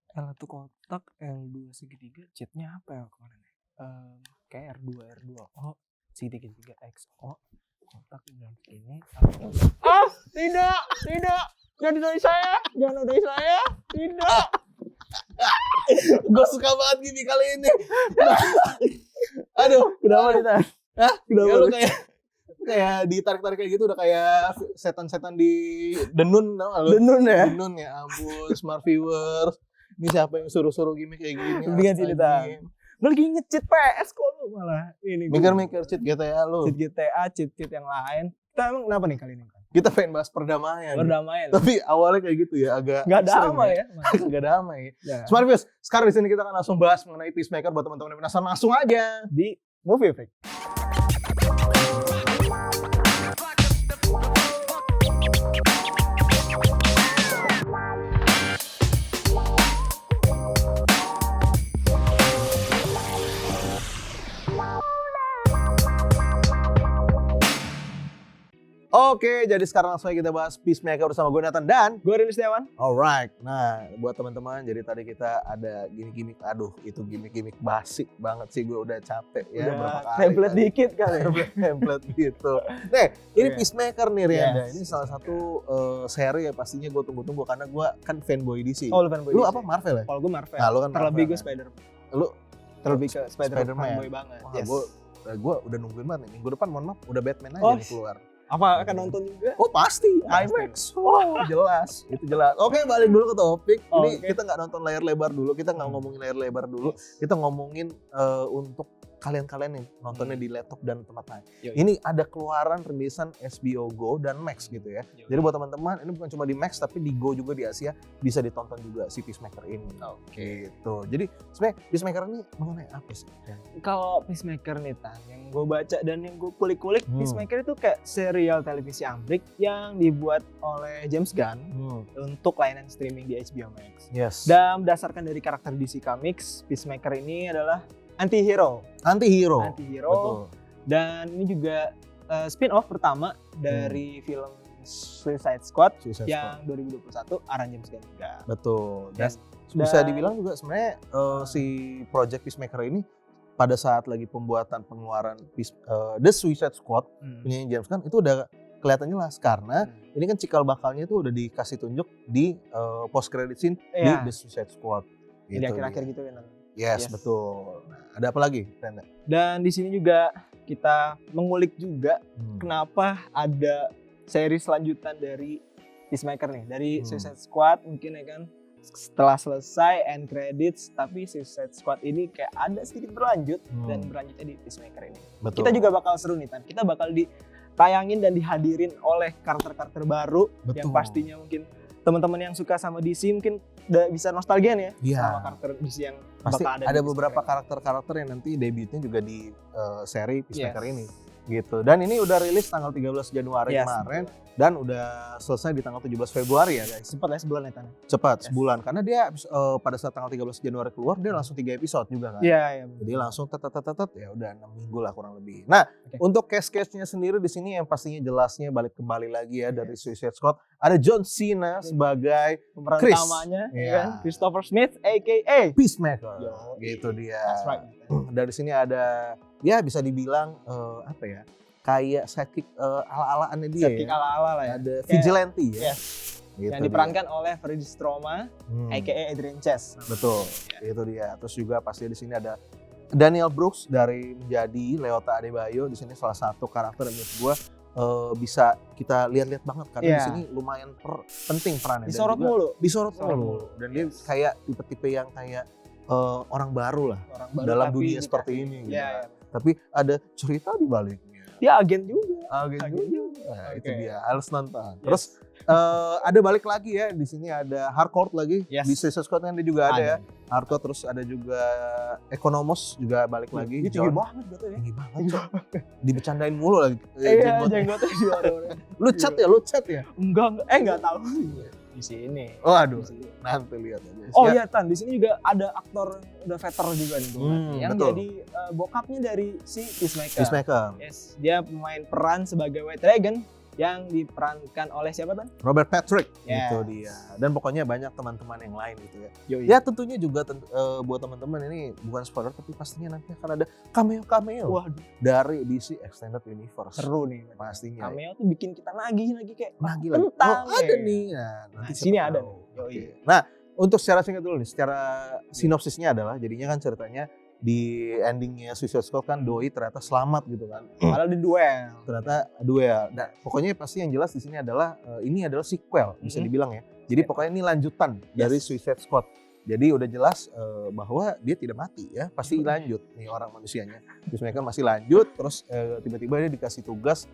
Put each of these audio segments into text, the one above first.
L1 kotak, L2 segitiga, cheatnya apa ya kemarin ya? Kayak R2O, segitiga XO, kotak dan ini. Tidak, jangan nodai saya, tidak. Gue suka banget gini kali ini. Aduh, Kenapa kita? Hah? Kenapa? Ya lu kayak ditarik-tarik kayak gitu udah kayak setan-setan di Denun, tau gak lu? Denun ya? Denun ya ampun, smart viewers. Ini siapa yang suruh-suruh gimmick kayak gini? Mendingan sini, Tan. Lu lagi nge-cheat PS kok lu malah ini. Mikir-mikir cheat GTA lu. Cheat GTA, cheat yang lain. Kita emang kenapa nih kali ini? Kita pengen bahas perdamaian. Berdamai. Tapi awalnya kayak gitu ya, agak Nggak ekstrem damai ya. Agak damai. Ya. Smart viewers, sekarang di sini kita akan langsung bahas mengenai Peacemaker buat teman-teman yang penasaran, langsung aja Di Movie Freak. Oke, jadi sekarang langsung aja kita bahas Peacemaker bersama gue Nathan dan Gue Rini Setiawan. alright. Nah, buat teman-teman, jadi tadi kita ada gimmick-gimmick. Aduh, itu gimmick-gimmick basic banget sih, gue udah capek ya berapa kali. Template tadi. dikit kali. Template gitu. Nih, ini Iya. Peacemaker nih Rianda. Yes. Ini salah satu seri ya pastinya gue tunggu-tunggu karena gue kan fanboy DC. Oh, lu fanboy Lu DC. apa Marvel ya? Kalau gue Marvel. Nah, lu kan terlebih Marvel, gue kan? Spider-Man. Lu Terlebih ke Spider-Man Spider-Man. fanboy banget. Wah, Yes. gue udah nungguin banget nih. Minggu depan mohon maaf udah Batman aja Oh, nih keluar. Apa akan nonton juga? Oh pasti, Pasti. IMAX. Oh jelas, itu jelas. Oke, balik dulu ke topik. Ini Oke. kita nggak nonton layar lebar dulu, kita nggak ngomongin layar lebar dulu. Kita ngomongin untuk kalian-kalian nih nontonnya di laptop dan tempat lain. Yoi. Ini ada keluaran rilisan HBO Go dan Max gitu ya. Yoi. Jadi buat teman-teman, ini bukan cuma di Max tapi di Go juga di Asia bisa ditonton juga si Peacemaker ini. Oke, gitu. Jadi sebenarnya Peacemaker ini mengenai apa sih? Kalau Peacemaker nih Tan, yang gue baca dan yang gue kulik-kulik, Peacemaker itu kayak serial televisi Amrik yang dibuat oleh James Gunn untuk layanan streaming di HBO Max. Yes. Dan berdasarkan dari karakter DC Comics, Peacemaker ini adalah anti-hero. Anti-hero. Betul. Dan ini juga spin-off pertama dari film Suicide Squad yang 2021 Aaron James Gunn juga. Betul. Dan Yes. bisa Dan- dibilang juga sebenarnya si Project Peacemaker ini pada saat lagi pembuatan pengeluaran The Suicide Squad punya James Gunn itu udah kelihatan jelas karena ini kan cikal bakalnya itu udah dikasih tunjuk di post credit scene Iya. di The Suicide Squad. Jadi Gitu akhir-akhir dia. gitu kan. Yes, Yes. betul. Nah, ada apa lagi, Renda? Dan di sini juga kita mengulik juga kenapa ada seri selanjutan dari Peacemaker nih, dari Suicide Squad mungkin ya kan. Setelah selesai end credits, tapi Suicide Squad ini kayak ada sedikit berlanjut dan berlanjutnya di Peacemaker ini. Betul. Kita juga bakal seru nih Tan. Kita bakal ditayangin dan dihadirin oleh karakter-karakter baru yang Betul. pastinya mungkin teman-teman yang suka sama DC mungkin udah bisa nostalgia nih ya Iya. sama karakter DC yang Pasti bakal ada di beberapa Peacemaker. karakter-karakter yang nanti debutnya juga di seri Peacemaker Yes. ini gitu. Dan ini udah rilis tanggal 13 Januari Yes. kemarin dan udah selesai di tanggal 17 Februari ya guys. Sempat ya sebulan ya Tan. Cepat, Yes. sebulan karena dia pada saat tanggal 13 Januari keluar dia langsung 3 episode juga kan. Iya, iya. Jadi langsung tet ya udah 6 minggu lah kurang lebih. Nah, Oke. untuk case-case-nya sendiri di sini yang pastinya jelasnya balik kembali lagi ya dari Suicide Squad. Ada John Cena sebagai Pemeran Chris. utamanya Iya. ya kan? Christopher Smith aka Peacemaker. Yo. Gitu dia. That's right. Dari sini ada ya bisa dibilang apa ya? Kayak sidekick ala-alaannya dia. Sidekick Ya. ala-ala lah ya. Ada Kayak- vigilante ya. Yes. Gitu Yang diperankan oleh Freddie Stroma dia. aka Adrian Chase. Betul, itu dia. Terus juga pasti di sini ada Daniel Brooks dari menjadi Leota Adebayo. Di sini salah satu karakter yang menurut gue bisa kita lihat-lihat banget karena Iya. di sini lumayan penting perannya. Dan Disorot juga mulu. disorot Disorot mulu. mulu. Dan dia kayak tipe-tipe yang kayak orang baru lah Orang baru dalam tapi dunia dikasih- seperti ini. Gitu. Iya, iya. Tapi ada cerita di baliknya. Dia agen juga. Agen Agen juga. Nah, itu Oke. dia harus nonton. Yes. Terus ada balik lagi ya di sini ada Hardcore lagi. Yes. Di Suicide Squad kan dia juga ada ya. Hardcore terus ada juga Economos juga balik lagi. Ini tinggi John. banget gitu ya. Tinggi banget, Cok. Dibecandain mulu lagi. Iya, jenggotnya. jenggotnya juara. Lu chat ya? Enggak tahu. Di sini. Oh aduh, Di sini. nanti lihat aja. Oh Ya. iya Tan, di sini juga ada aktor udah veteran juga nih gua lihat. Yang betul. jadi bokapnya dari si Peacemaker. Peacemaker. Yes, dia pemain peran sebagai White Dragon yang diperankan oleh siapa Tan? Robert Patrick, Yes. itu dia. Dan pokoknya banyak teman-teman yang lain gitu ya. Yoi. Ya tentunya juga buat teman-teman ini bukan spoiler tapi pastinya nanti akan ada cameo Waduh, dari DC Extended Universe. seru nih. Pastinya. Cameo tuh bikin kita nagih lagi kayak Nagih lagi. tentang Oh, ada ya. nih. Nah, nanti Nah, sini siapa ada tahu. nih. Yoi. Oke. Nah, untuk secara singkat dulu nih, secara sinopsisnya adalah jadinya kan ceritanya di endingnya Suicide Squad kan Doi ternyata selamat gitu kan. Malah di duel. Ternyata duel. Nah, pokoknya pasti yang jelas di sini adalah ini adalah sequel bisa Mhm. dibilang ya. Jadi pokoknya ini lanjutan dari Suicide Squad. Jadi udah jelas bahwa dia tidak mati ya, pasti lanjut nih orang manusianya. Peacemaker masih lanjut, terus tiba-tiba dia dikasih tugas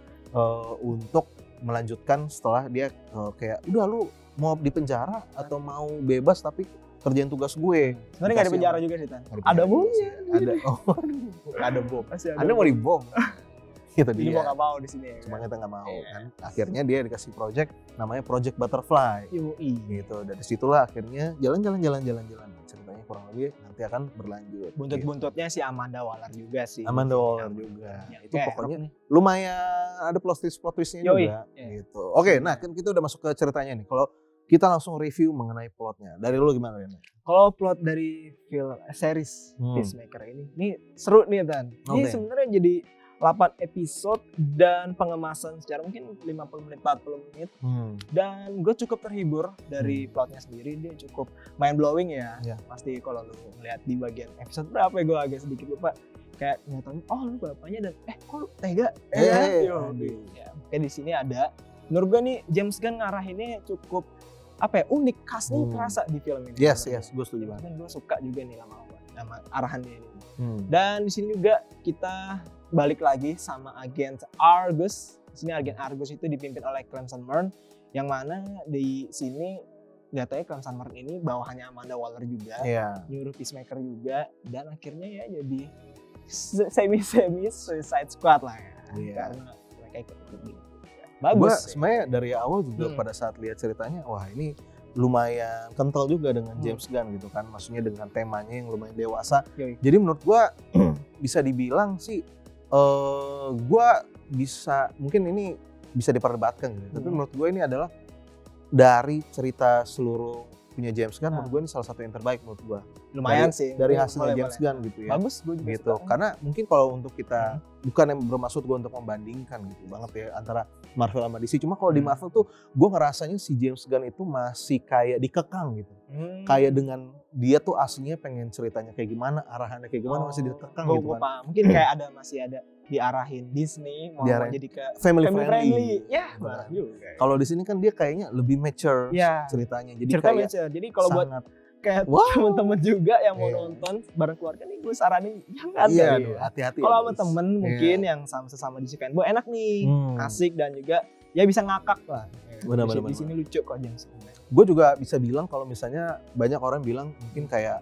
untuk melanjutkan setelah dia kayak udah lu mau di penjara atau mau bebas tapi kerjain tugas gue. Sebenarnya nggak di penjara juga sih Tan. Nggak di Ada penjara bomnya. sih. Ada. Oh, Ada bom. Pasti ada Anda mau bom. dibom. Gitu Jadi dia. mau nggak mau di sini. Ya, Cuma kan? kita nggak mau Iya. kan. Akhirnya dia dikasih project namanya Project Butterfly. Yoi. Gitu. Dari situlah akhirnya jalan. Ceritanya kurang lebih nanti akan berlanjut. Gitu. Buntut-buntutnya si Amanda Waller juga sih. Amanda Waller juga. Ya, Itu kayak pokoknya Rock nih. lumayan ada plot twistnya Yoi. juga. Iya. Gitu. Oke, nah kan kita udah masuk ke ceritanya nih. Kalau kita langsung review mengenai plotnya. Dari lu gimana Ren? Kalau plot dari film series Peacemaker ini seru nih Tan. Ini Oke. sebenarnya jadi 8 episode dan pengemasan secara mungkin 50 menit 40 menit dan gue cukup terhibur dari plotnya sendiri. Dia cukup mind blowing ya. Iya. Pasti kalau lu ngeliat di bagian episode berapa ya, gue agak sedikit lupa, kayak ngeliatnya oh lu bapaknya dan kok lu tega Aduh. ya, kayak di sini ada menurut gue nih James Gunn ngarahinnya cukup apa ya, unik, khasnya kerasa di film ini. Yes, gue setuju banget. Dan gue suka juga nih sama arahannya ini. Hmm. Dan di sini juga kita balik lagi sama agen Argus. Di sini agen Argus itu dipimpin oleh Clemson Murn, yang mana di sini nggak tahu ya Clemson Murn ini bawahannya Amanda Waller juga, nyuruh Peacemaker juga, dan akhirnya ya jadi semi Suicide Squad lah ya. Iya. Karena mereka ikut gitu. Gue Bagus. sebenarnya dari awal juga pada saat lihat ceritanya, wah ini lumayan kental juga dengan James Gunn gitu kan, maksudnya dengan temanya yang lumayan dewasa. Yoi. Jadi menurut gue bisa dibilang sih, gue bisa mungkin ini bisa diperdebatkan gitu. Tapi menurut gue ini adalah dari cerita seluruh punya James Gunn, menurut gue ini salah satu yang terbaik menurut gue. Lumayan sih. Dari hasilnya Boleh, James boleh. Gunn gitu ya. Bagus, gue juga Gitu. suka. Karena mungkin kalau untuk kita bukan yang bermaksud gue untuk membandingkan gitu banget ya antara Marvel sama DC. Cuma kalau di Marvel tuh gue ngerasanya si James Gunn itu masih kayak dikekang gitu. Kayak dengan dia tuh aslinya pengen ceritanya kayak gimana, arahannya kayak gimana masih dikekang gitu Gue kan. paham. Mungkin kayak masih ada diarahin Disney mau Diarahin. jadi ke Family family friendly. friendly. Ya, Benar. benar juga. Kalau di sini kan dia kayaknya lebih mature Ya. ceritanya. Jadi Cerita kayak mature. Jadi kalau buat sangat kayak Wow. temen-temen juga yang mau Iya. nonton bareng keluarga nih, gue saranin jangan iya, kali aduh, ya. hati-hati. Kalau ya, sama guys. temen mungkin yang sesama DC fanboy enak nih, asik dan juga ya bisa ngakak lah. Benar, Di benar, sini lucu kok James. Gue juga bisa bilang kalau misalnya banyak orang bilang mungkin kayak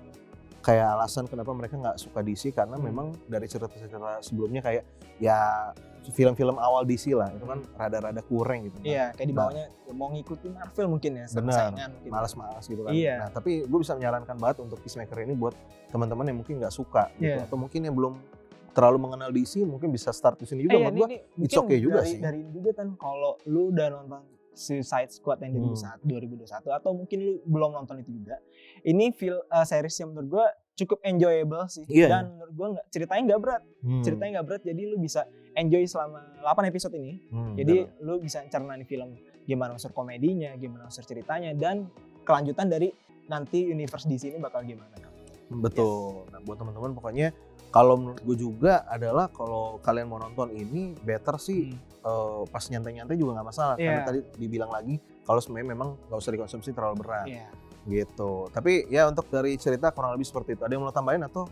alasan kenapa mereka nggak suka DC karena memang dari cerita-cerita sebelumnya kayak ya film-film awal DC lah itu kan rada-rada kurang gitu kan. Iya, kayak di bawahnya mau ngikutin Marvel mungkin ya, Benar, saingan gitu. malas-malas gitu kan. Iya. Nah tapi gue bisa menyarankan banget untuk Peacemaker ini buat teman-teman yang mungkin nggak suka gitu Iya. atau mungkin yang belum terlalu mengenal DC mungkin bisa start di sini juga. Menurut gue it's okay juga sih. Dari juga kan kalau lu udah nonton Suicide Squad yang 2021 atau mungkin lu belum nonton itu juga. Ini series yang menurut gua cukup enjoyable sih. Iya, Dan menurut gua ceritanya nggak berat. Ceritanya nggak berat, jadi lu bisa enjoy selama 8 episode ini. Jadi lu bisa cerna nih film gimana unsur komedinya, gimana unsur ceritanya, dan kelanjutan dari nanti universe di sini bakal gimana. Betul. Nah buat teman-teman pokoknya kalau menurut gue juga adalah kalau kalian mau nonton ini better sih pas nyantai-nyantai juga nggak masalah. Karena tadi dibilang lagi kalau sebenarnya memang nggak usah dikonsumsi terlalu berat. Gitu. Tapi ya untuk dari cerita kurang lebih seperti itu. Ada yang mau tambahin atau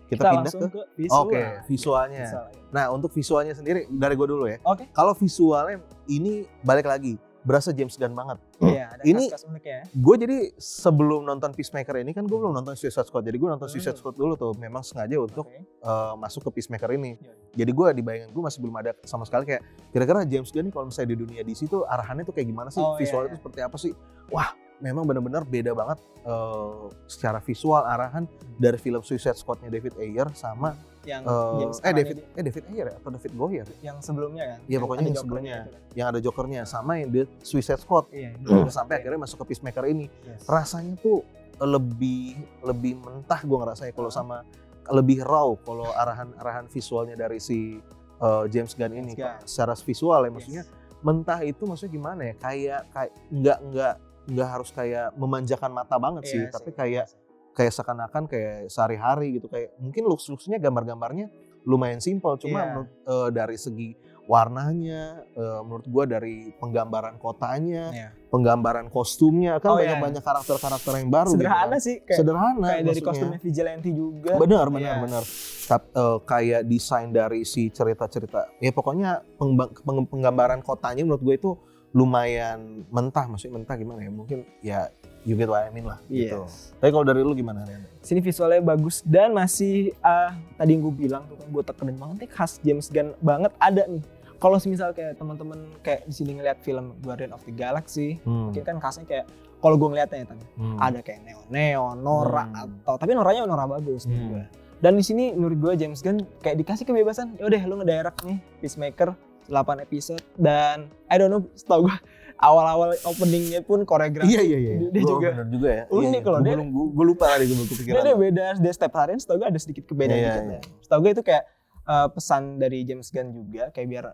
kita pindah langsung ke visual. Oke, visualnya. Nah untuk visualnya sendiri dari gue dulu ya. Oke. Kalau visualnya ini balik lagi berasa James Gunn banget. Iya, ada Ini khas-khas unik ya. gue jadi sebelum nonton Peacemaker ini kan gue belum nonton Suicide Squad. Jadi gue nonton Suicide Squad dulu tuh memang sengaja untuk masuk ke Peacemaker ini. Jadi gue di bayangan gue masih belum ada sama sekali kayak kira-kira James Gunn nih kalau misalnya di dunia DC tuh arahannya tuh kayak gimana sih, visualnya tuh seperti apa sih. Wah memang benar-benar beda banget secara visual arahan dari film Suicide Squad-nya David Ayer sama yang David Ayer ya? Atau David Goyer? yang sebelumnya kan? Iya pokoknya yang sebelumnya, yang ada Jokernya sama yang The Suicide Squad. Iya. Sampai akhirnya masuk ke Peacemaker ini. Yes. Rasanya tuh lebih mentah gue ngerasanya kalau sama lebih raw kalau arahan visualnya dari si James Gunn ini. Secara visual ya maksudnya mentah itu maksudnya gimana ya? Kayak nggak harus kayak memanjakan mata banget sih, tapi kayak seakan-akan kayak sehari-hari gitu, kayak mungkin looks-nya gambar-gambarnya lumayan simpel, cuma menurut dari segi warnanya, menurut gua dari penggambaran kotanya, penggambaran kostumnya kan banyak karakter-karakter yang baru. Sederhana gitu, sih, sederhana kayak dari kostumnya Vigilante juga. Benar. Kayak desain dari si cerita-cerita, ya pokoknya penggambaran kotanya menurut gue itu lumayan mentah, maksudnya mentah gimana ya? Mungkin ya you get what I mean lah gitu. Tapi kalau dari lu gimana, Ren? Sini visualnya bagus dan masih tadi yang gue bilang tuh kan gue tekenin banget nih khas James Gunn banget ada nih. Kalau misal kayak teman-teman kayak di sini ngeliat film Guardian of the Galaxy, mungkin kan khasnya kayak kalau gue ngeliatnya ya tadi ada kayak neon, Nora atau tapi Noranya Nora bagus menurut gue. Dan di sini menurut gue James Gunn kayak dikasih kebebasan, ya udah lu ngedirect nih Peacemaker 8 episode dan I don't know, setahu gue awal-awal openingnya pun koreografi. Iya. Dia juga bener juga ya. unik loh dia. Gue lupa tadi gue kepikiran. Dia beda, dia setiap harian setahu gue ada sedikit kebedaan dikit. Setahu gue itu kayak pesan dari James Gunn juga kayak biar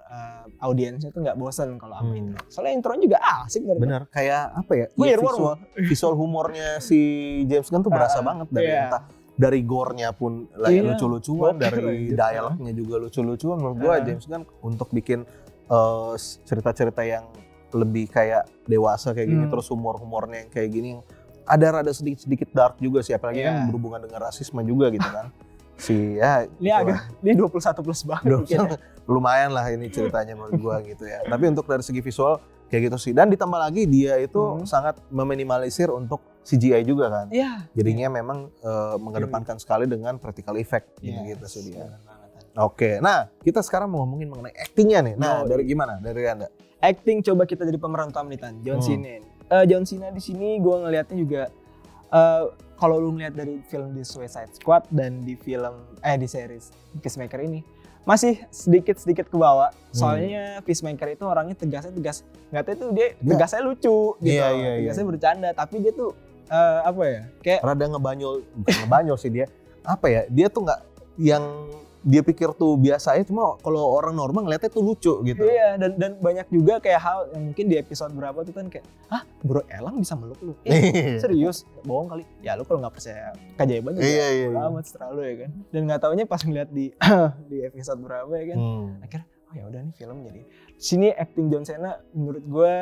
audiensnya tuh nggak bosan kalau sama intro. Soalnya intronya juga asik bener. Kayak apa ya? Visual humornya si James Gunn tuh berasa banget dari entah dari gore-nya pun lucu-lucuan, dari dialognya juga lucu-lucuan. Menurut gue James Gunn untuk bikin cerita-cerita yang lebih kayak dewasa kayak gini, terus humornya yang kayak gini, yang ada rada sedikit dark juga sih, apalagi kan berhubungan dengan rasisme juga gitu kan. Ini agak 21 plus banget. Lumayan lah ini ceritanya menurut gua gitu ya. Tapi untuk dari segi visual kayak gitu sih. Dan ditambah lagi dia itu sangat meminimalisir untuk CGI juga kan. Jadinya memang mengedepankan sekali dengan practical effect gitu sih dia. Oke, nah kita sekarang mau ngomongin mengenai actingnya nih. Nah, dari gimana? Dari Anda? Acting coba kita jadi pemeran utama nih Tan. John Cena. John Cena di sini gue ngelihatnya juga kalau lu ngeliat dari film The Suicide Squad dan di series Peacemaker ini masih sedikit ke bawah. Soalnya Peacemaker itu orangnya tegas. Nggak tahu tuh dia tegasnya lucu gitu. Tegasnya bercanda, tapi dia tuh apa ya? Kayak rada ngebanyol sih dia. Apa ya? Dia tuh nggak yang dia pikir tuh biasa aja, cuma kalau orang normal ngeliatnya tuh lucu gitu. Iya, dan banyak juga kayak hal yang mungkin di episode berapa tuh kan kayak, Bro Elang bisa meluk lu? Serius? Bohong kali? Ya lu kalau nggak percaya keajaiban juga amat terlalu ya kan. Dan nggak taunya pas ngeliat di episode berapa ya kan, akhirnya ya udah nih film jadi. Sini acting John Cena menurut gue,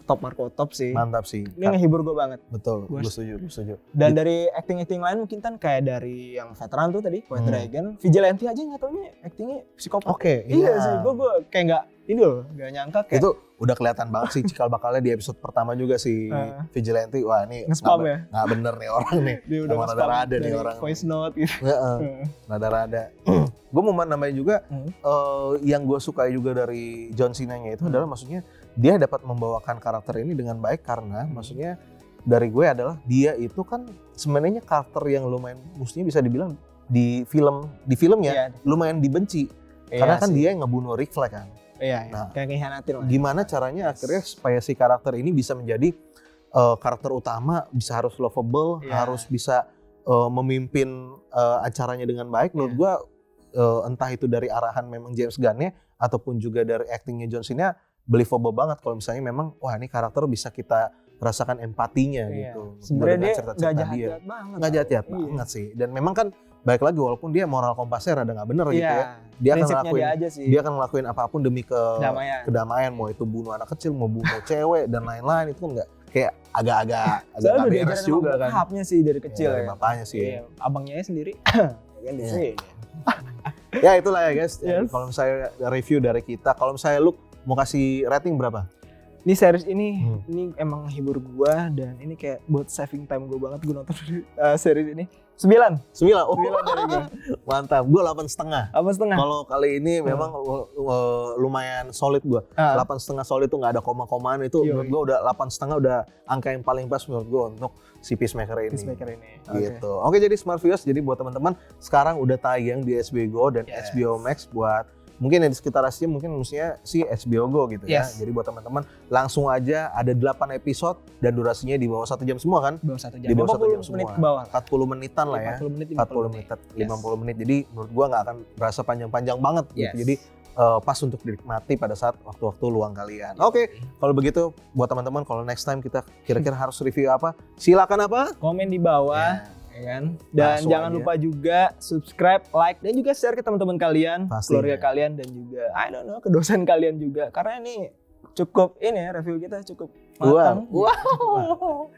top Marco top sih. Mantap sih. Ini ngehibur gue banget. Betul, gue setuju. Dan dari acting lain mungkin kan kayak dari yang veteran tuh tadi, White Dragon, Vigilante aja nggak taunya actingnya psikopat. Iya sih, gue kayak nggak nyangka kayak. Itu udah kelihatan banget sih cikal bakalnya di episode pertama juga si Vigilante. Wah ini nge-spam ya? Nggak bener nih orang nih. Dia udah rada-rada nih orang. Voice note gitu. Rada-rada. Gue mau nambahin juga yang gue suka juga dari John Cena-nya itu adalah maksudnya dia dapat membawakan karakter ini dengan baik karena maksudnya dari gue adalah dia itu kan sebenarnya karakter yang lumayan mestinya bisa dibilang di filmnya lumayan dibenci karena kan dia yang ngebunuh Rick Flag kan. Nah, kayak ngehianatin lah. Gimana caranya akhirnya supaya si karakter ini bisa menjadi karakter utama, harus lovable, harus bisa memimpin acaranya dengan baik. Menurut gue entah itu dari arahan memang James Gunn-nya ataupun juga dari actingnya John Cena believable banget kalau misalnya memang ini karakter bisa kita rasakan empatinya gitu. Sebenarnya dia nggak jahat banget. Nggak jahat banget sih. Dan memang kan baik lagi walaupun dia moral kompasnya rada nggak bener gitu ya. Dia akan ngelakuin apapun demi kedamaian. Mau itu bunuh anak kecil, mau bunuh cewek dan lain-lain, itu kan nggak kayak agak nggak beres juga kan. Bokapnya sih dari kecil ya. Bapaknya sih. Abangnya sendiri. Ya itulah ya guys. Kalau misalnya review dari kita, kalau misalnya lu mau kasih rating berapa? Ini series ini emang hibur gua dan ini kayak buat saving time gua banget gua nonton series ini. 9. 9. Oh, 9 dari gue. mantap. Gue 8,5. Apa setengah? Kalau kali ini memang lumayan solid gue. 8,5 solid tuh nggak ada koma-komaan itu. Yoi. Menurut gue udah 8,5 udah angka yang paling pas menurut gue untuk si Peacemaker ini. Peacemaker ini. Gitu. Oke, jadi Smart Viewers, jadi buat teman-teman sekarang udah tayang di HBO Go dan HBO Max buat mungkin yang di sekitar Asia mungkin mestinya si HBO Go gitu ya. Jadi buat teman-teman langsung aja ada 8 episode dan durasinya di bawah 1 jam semua kan? Di bawah 1 jam. Di bawah 1 jam 40 menit semua. ke bawah. 40 menitan lah ya. 40 menit, 40 menit, 50 menit. Jadi menurut gua nggak akan berasa panjang-panjang banget gitu. Jadi pas untuk dinikmati pada saat waktu-waktu luang kalian. Oke, kalau begitu buat teman-teman kalau next time kita kira-kira harus review apa? Silakan apa? Komen di bawah. Ya kan? Dan Langsung jangan aja. lupa juga subscribe, like, dan juga share ke teman-teman kalian, Pastinya. keluarga kalian, dan juga I don't know, ke dosen kalian juga. Karena ini cukup ini ya, review kita cukup matang. Wow.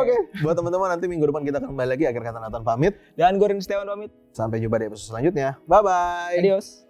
Oke, buat teman-teman nanti minggu depan kita akan kembali lagi. Akhir kata Nathan pamit. Dan gue Rin Setiawan pamit. Sampai jumpa di episode selanjutnya. Bye-bye. Adios.